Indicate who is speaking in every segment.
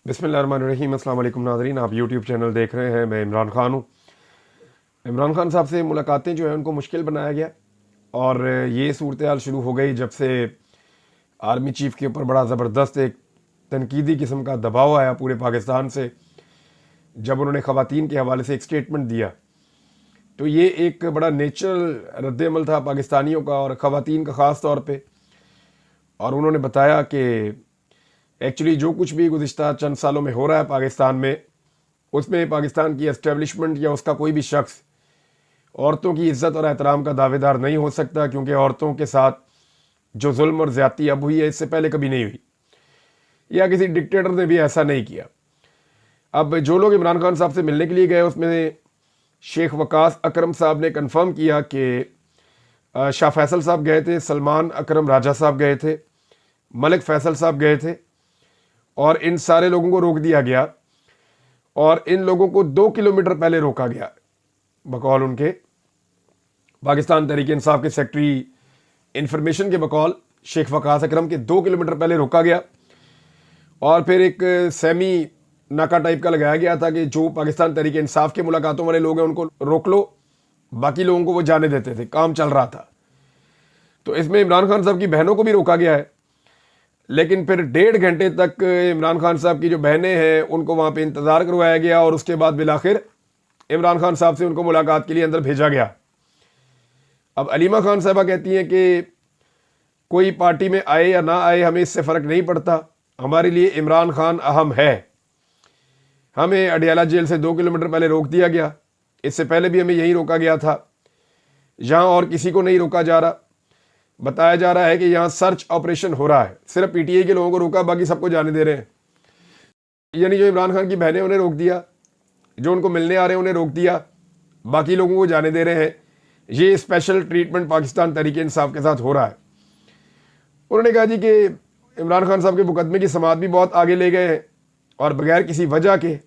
Speaker 1: बिस्मिल्लाहिर्रहमानिर्रहीम। अस्सलाम वालेकुम नाज़रीन, आप यूट्यूब चैनल देख रहे हैं। मैं इमरान खान हूँ। इमरान खान साहब से मुलाकातें जो है उनको मुश्किल बनाया गया और ये सूरत हाल शुरू हो गई जब से आर्मी चीफ़ के ऊपर बड़ा ज़बरदस्त एक तनकीदी किस्म का दबाव आया पूरे पाकिस्तान से, जब उन्होंने ख़वातीन के हवाले से एक स्टेटमेंट दिया। तो ये एक बड़ा नेचुरल रद्दअमल था पाकिस्तानियों का और ख़वातीन का ख़ास तौर पे। और उन्होंने बताया कि एक्चुअली जो कुछ भी गुज़िश्ता चंद सालों में हो रहा है पाकिस्तान में, उसमें पाकिस्तान की एस्टेब्लिशमेंट या उसका कोई भी शख्स औरतों की इज़्ज़त और एहतराम का दावेदार नहीं हो सकता, क्योंकि औरतों के साथ जो जुल्म और ज़्यादती अब हुई है इससे पहले कभी नहीं हुई, या किसी डिक्टेटर ने भी ऐसा नहीं किया। अब जो लोग इमरान खान साहब से मिलने के लिए गए उसमें शेख वकास अकरम साहब ने कन्फर्म किया कि शाह फैसल साहब गए थे, सलमान अकरम राजा साहब गए थे, मलिक फैसल साहब गए थे, और इन सारे लोगों को रोक दिया गया। और इन लोगों को 2 किलोमीटर पहले रोका गया, बकौल उनके पाकिस्तान तहरीक इंसाफ के सेक्रेटरी इंफॉर्मेशन के बकौल शेख वकास अकरम के 2 किलोमीटर पहले रोका गया। और फिर एक सेमी नाका टाइप का लगाया गया था कि जो पाकिस्तान तहरीक इंसाफ के मुलाकातों वाले लोग हैं उनको रोक लो, बाकी लोगों को वो जाने देते थे, काम चल रहा था। तो इसमें इमरान खान साहब की बहनों को भी रोका गया है, लेकिन फिर 1.5 घंटे तक इमरान खान साहब की जो बहनें हैं उनको वहाँ पे इंतज़ार करवाया गया और उसके बाद बिलाखिर इमरान खान साहब से उनको मुलाकात के लिए अंदर भेजा गया। अब अलीमा खान साहबा कहती हैं कि कोई पार्टी में आए या ना आए हमें इससे फ़र्क नहीं पड़ता, हमारे लिए इमरान खान अहम है। हमें अडियाला जेल से 2 किलोमीटर पहले रोक दिया गया, इससे पहले भी हमें यहीं रोका गया था, यहाँ और किसी को नहीं रोका जा रहा। बताया जा रहा है कि यहाँ सर्च ऑपरेशन हो रहा है, सिर्फ पीटीआई के लोगों को रोका, बाकी सबको जाने दे रहे हैं। यानी जो इमरान खान की बहनें उन्हें रोक दिया, जो उनको मिलने आ रहे हैं उन्हें रोक दिया, बाकी लोगों को जाने दे रहे हैं। ये स्पेशल ट्रीटमेंट पाकिस्तान तहरीक इंसाफ के साथ हो रहा है। उन्होंने कहा जी कि इमरान खान साहब के मुकदमे की समाअत भी बहुत आगे ले गए हैं और बगैर किसी वजह के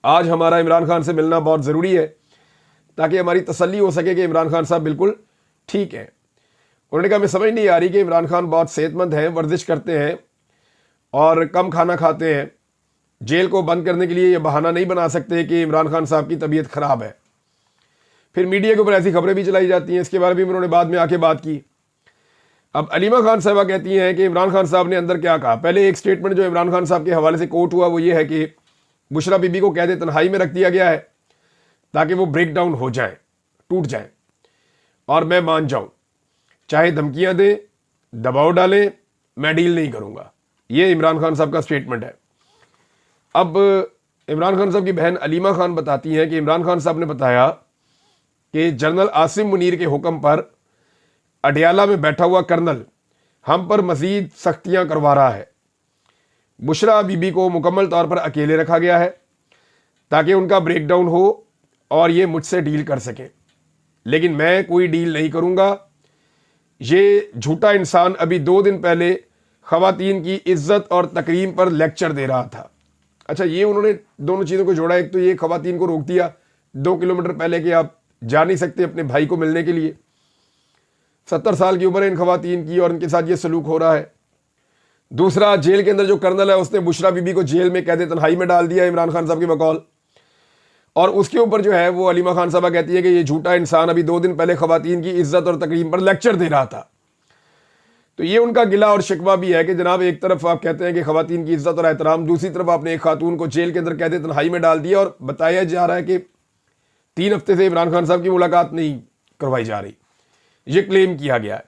Speaker 1: आज हमारा इमरान खान से मिलना बहुत ज़रूरी है, ताकि हमारी तसल्ली हो सके कि इमरान खान साहब बिल्कुल ठीक है। उन्होंने कहा हमें समझ नहीं आ रही कि इमरान खान बहुत सेहतमंद हैं, वर्जिश करते हैं और कम खाना खाते हैं, जेल को बंद करने के लिए ये बहाना नहीं बना सकते कि इमरान खान साहब की तबीयत ख़राब है। फिर मीडिया के ऊपर ऐसी खबरें भी चलाई जाती हैं, इसके बारे में भी उन्होंने बाद में आके बात की। अब अलीमा खान साहबा कहती हैं कि इमरान खान साहब ने अंदर क्या कहा। पहले एक स्टेटमेंट जो इमरान खान साहब के हवाले से कोट हुआ वो ये है कि बुशरा बीबी को कैद तन्हाई में रख दिया गया है ताकि वो ब्रेक डाउन हो जाए, टूट जाए, और मैं मान जाऊं, चाहे धमकियां दें, दबाव डालें, मैं डील नहीं करूंगा। ये इमरान खान साहब का स्टेटमेंट है। अब इमरान खान साहब की बहन अलीमा खान बताती हैं कि इमरान खान साहब ने बताया कि जनरल आसिम मुनीर के हुक्म पर अडियाला में बैठा हुआ कर्नल हम पर मजीद सख्तियां करवा रहा है। बुशरा बीबी को मुकम्मल तौर पर अकेले रखा गया है ताकि उनका ब्रेक डाउन हो और ये मुझसे डील कर सके, लेकिन मैं कोई डील नहीं करूंगा। ये झूठा इंसान अभी 2 दिन पहले ख़वातीन की इज्जत और तकरीम पर लेक्चर दे रहा था। अच्छा, ये उन्होंने दोनों चीज़ों को जोड़ा। एक तो ये ख़वातीन को रोक दिया 2 किलोमीटर पहले कि आप जा नहीं सकते अपने भाई को मिलने के लिए। 70 साल की उम्र है इन ख़वातीन की और इनके साथ ये सलूक हो रहा है। दूसरा, जेल के अंदर जो कर्नल है उसने बुशरा बीबी को जेल में कैद तन्हाई में डाल दिया इमरान खान साहब के बकौल। और उसके ऊपर जो है वो अलीमा खान साहबा कहती है कि ये झूठा इंसान अभी 2 दिन पहले ख़वातीन की इज्जत और तकरीम पर लेक्चर दे रहा था। तो ये उनका गिला और शिकवा भी है कि जनाब एक तरफ आप कहते हैं कि ख़वातीन की इज्जत और एहतराम, दूसरी तरफ आपने एक खातून को जेल के अंदर कैद तन्हाई में डाल दिया और बताया जा रहा है कि 3 हफ्ते से इमरान खान साहब की मुलाकात नहीं करवाई जा रही, ये क्लेम किया गया है।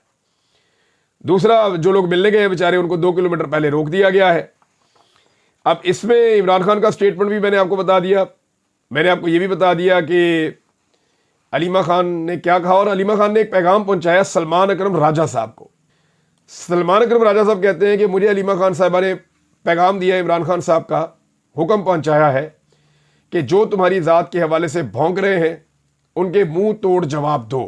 Speaker 1: दूसरा, जो लोग मिलने गए बेचारे उनको 2 किलोमीटर पहले रोक दिया गया है। अब इसमें इमरान खान का स्टेटमेंट भी मैंने आपको बता दिया। मैंने आपको ये भी बता दिया कि अलीमा खान ने क्या कहा, और अलीमा खान ने एक पैगाम पहुंचाया सलमान अकरम राजा साहब को। सलमान अकरम राजा साहब कहते हैं कि मुझे अलीमा खान साहबा ने पैगाम दिया, इमरान खान साहब का हुक्म पहुंचाया है कि जो तुम्हारी ज़ात के हवाले से भौंक रहे हैं उनके मुंह तोड़ जवाब दो।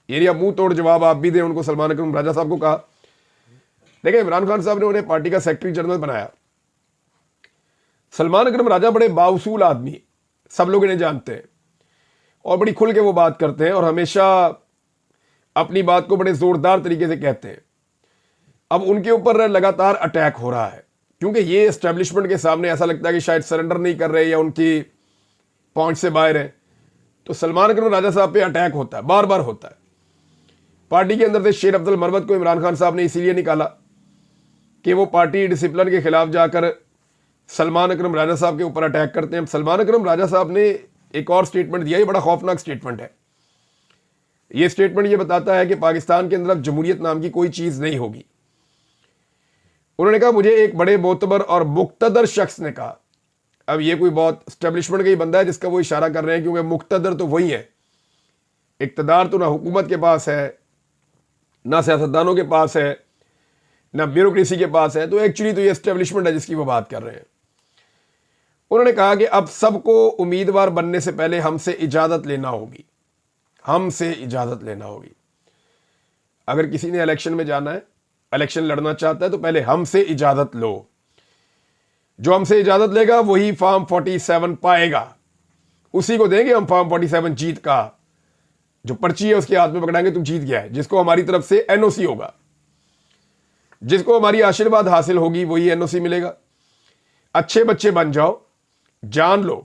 Speaker 1: यानी मुंह तोड़ जवाब आप भी दें उनको, सलमान अकरम राजा साहब को कहा। देखिए, इमरान खान साहब ने उन्हें पार्टी का सेक्रेटरी जनरल बनाया। सलमान अकरम राजा बड़े बाउसूल आदमी, सब लोग इन्हें जानते हैं और बड़ी खुल के वो बात करते हैं और हमेशा अपनी बात को बड़े जोरदार तरीके से कहते हैं। अब उनके ऊपर लगातार अटैक हो रहा है क्योंकि ये एस्टेब्लिशमेंट के सामने ऐसा लगता है कि शायद सरेंडर नहीं कर रहे या उनकी पहुंच से बाहर है, तो सलमान अकरम राजा साहब पे अटैक होता है, बार बार होता है। पार्टी के अंदर से शेर अब्दुल मरवत को इमरान खान साहब ने इसीलिए निकाला कि वो पार्टी डिसिप्लिन के खिलाफ जाकर सलमान अकरम राजा साहब के ऊपर अटैक करते हैं। सलमान अकरम राजा साहब ने एक और स्टेटमेंट दिया, ये बड़ा खौफनाक स्टेटमेंट है। ये स्टेटमेंट ये बताता है कि पाकिस्तान के अंदर अब जमहूरियत नाम की कोई चीज नहीं होगी। उन्होंने कहा, मुझे एक बड़े मोतबर और मुक्तदर शख्स ने कहा। अब ये कोई बहुत स्टैब्लिशमेंट का ही बंदा है जिसका वो इशारा कर रहे हैं, क्योंकि मुक्तदर तो वही है, इक्तदार तो ना हुकूमत के पास है, ना सियासतदानों के पास है, ना ब्यूरोक्रेसी के पास है, तो एक्चुअली तो ये एस्टेब्लिशमेंट है जिसकी वो बात कर रहे हैं। उन्होंने कहा कि अब सबको उम्मीदवार बनने से पहले हमसे इजाजत लेना होगी, हमसे इजाजत लेना होगी। अगर किसी ने इलेक्शन में जाना है, इलेक्शन लड़ना चाहता है, तो पहले हमसे इजाजत लो। जो हमसे इजाजत लेगा वही फॉर्म 47 पाएगा, उसी को देंगे हम फॉर्म 47 जीत का। जो पर्ची है उसके हाथ में पकड़ाएंगे, तुम जीत गया है। जिसको हमारी तरफ से एनओसी होगा, जिसको हमारी आशीर्वाद हासिल होगी, वही एनओसी मिलेगा। अच्छे बच्चे बन जाओ, जान लो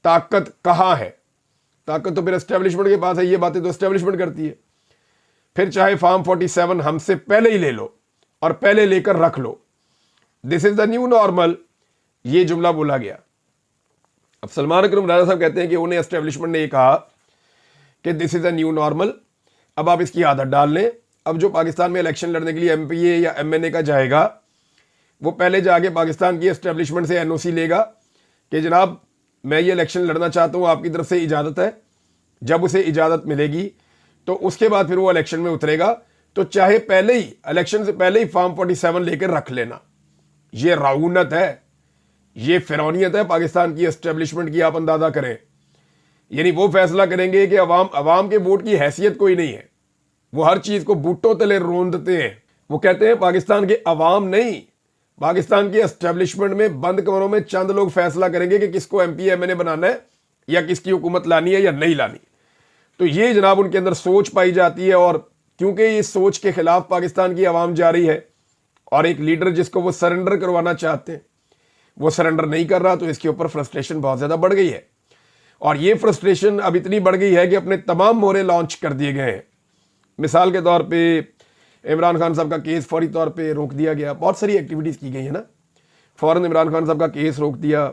Speaker 1: ताकत कहां है। ताकत तो फिर एस्टेब्लिशमेंट के पास है, ये बातें तो एस्टेब्लिशमेंट करती है। फिर चाहे फॉर्म 47 हमसे पहले ही ले लो और पहले लेकर रख लो। This is the new normal, ये जुमला बोला गया। अब सलमान अकरम राजा साहब कहते हैं कि उन्हें एस्टेब्लिशमेंट ने ये कहा कि this is the new normal, अब आप इसकी आदत डाल लें। अब जो पाकिस्तान में इलेक्शन लड़ने के लिए एमपीए या एमएनए का जाएगा, वो पहले जाके पाकिस्तान की एस्टेब्लिशमेंट से एनओसी लेगा कि जनाब मैं ये इलेक्शन लड़ना चाहता हूं, आपकी तरफ से इजाजत है। जब उसे इजाजत मिलेगी तो उसके बाद फिर वो इलेक्शन में उतरेगा। तो चाहे पहले ही, इलेक्शन से पहले ही फॉर्म 47 लेकर रख लेना। ये राउनत है, ये फिरौनियत है पाकिस्तान की एस्टेब्लिशमेंट की, आप अंदाजा करें। यानी वो फैसला करेंगे कि अवाम के वोट की हैसियत कोई नहीं है, वो हर चीज को बूटों तले रोंदते हैं। वो कहते हैं पाकिस्तान के अवाम नहीं, पाकिस्तान की एस्टेब्लिशमेंट में बंद कमरों में चंद लोग फैसला करेंगे कि किसको एमपी एमएनए बनाना है या किसकी हुकूमत लानी है या नहीं लानी। तो ये जनाब उनके अंदर सोच पाई जाती है, और क्योंकि इस सोच के खिलाफ पाकिस्तान की आवाम जा रही है और एक लीडर जिसको वो सरेंडर करवाना चाहते हैं वो सरेंडर नहीं कर रहा, तो इसके ऊपर फ्रस्ट्रेशन बहुत ज्यादा बढ़ गई है। और ये फ्रस्ट्रेशन अब इतनी बढ़ गई है कि अपने तमाम मोहरे लॉन्च कर दिए गए हैं। मिसाल के तौर पे इमरान खान साहब का केस फौरी तौर पे रोक दिया गया, बहुत सारी एक्टिविटीज की गई है ना, फौरन इमरान खान साहब का केस रोक दिया।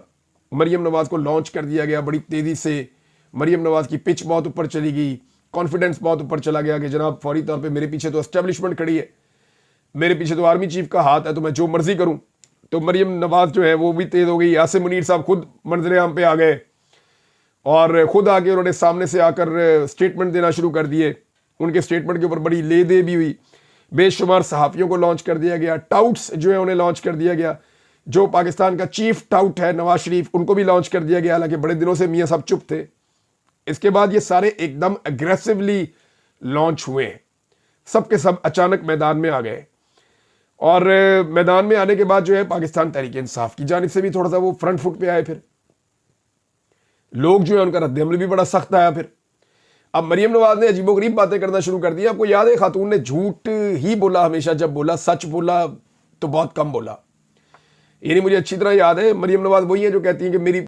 Speaker 1: मरियम नवाज को लॉन्च कर दिया गया बड़ी तेजी से। मरियम नवाज की पिच बहुत ऊपर चली गई, कॉन्फिडेंस बहुत ऊपर चला गया कि जनाब फौरी तौर पे मेरे पीछे तो एस्टेब्लिशमेंट खड़ी है, मेरे पीछे तो आर्मी चीफ का हाथ है, तो मैं जो मर्जी करूं। तो मरियम नवाज जो है वो भी तेज हो गई। यासिर मुनीर साहब खुद मंजर आम पे आ गए और खुद आके उन्होंने सामने से आकर स्टेटमेंट देना शुरू कर दिए। उनके स्टेटमेंट के ऊपर बड़ी ले दे भी हुई। बेशुमार सहाफ़ियों को लॉन्च कर दिया गया, टाउट्स जो है उन्हें लॉन्च कर दिया गया। जो पाकिस्तान का चीफ टाउट है नवाज शरीफ, उनको भी लॉन्च कर दिया गया, हालांकि बड़े दिनों से मियां साहब चुप थे। इसके बाद ये सारे एकदम अग्रेसिवली लॉन्च हुए, सब के सब अचानक मैदान में आ गए। और मैदान में आने के बाद जो है पाकिस्तान तहरीक इंसाफ की जानिब से भी थोड़ा सा वो फ्रंट फुट पे आए। फिर लोग जो है उनका रद्द-ए-अमल भी बड़ा सख्त आया। फिर अब मरियम नवाज ने अजीबोगरीब बातें करना शुरू कर दी। आपको याद है खातून ने झूठ ही बोला हमेशा, जब बोला सच बोला तो बहुत कम बोला। यानी मुझे अच्छी तरह याद है मरियम नवाज वही है जो कहती है कि मेरी